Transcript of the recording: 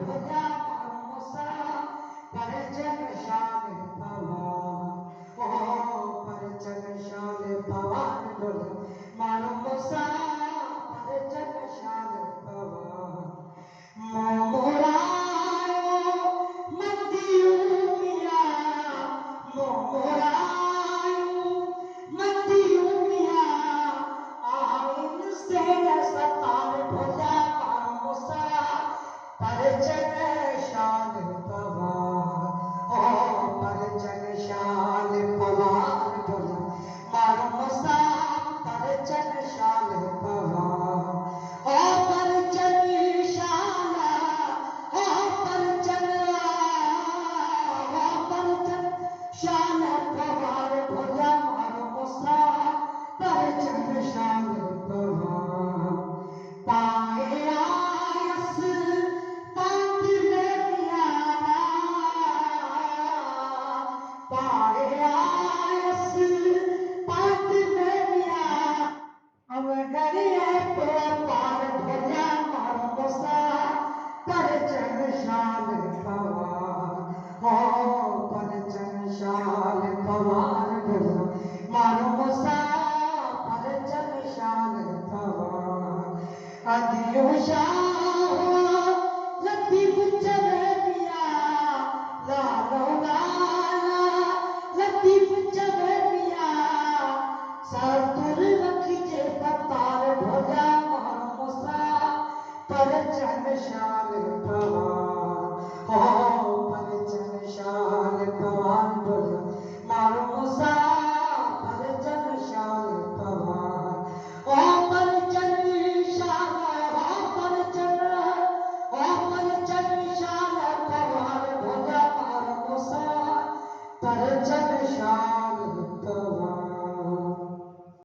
भुजा मुसा पर जन शान पवार ओ पर जन शान पवार भुजा मारो मुसा पर जन शान पवार मोरायो मदियो मिया मोरायो मदियो मिया आइन से सतार भुजा मारो मुसा पर जन शान पवार ओ पर जन शान पवार भुजा मारो मुसा पर जन शान पवार ओ पर जन शान ओ पर जन शान पवार भुजा मारो मुसा पर जन शान पवार पाए आयस पात में प्यारा पाए आयस पात में प्यारा अब गरिए तो पार भुजा मारो मुसा पर जन शान पवार हो पर जन शान पवार भुजा मारो मुसा पर जन शान पवार अदियो शान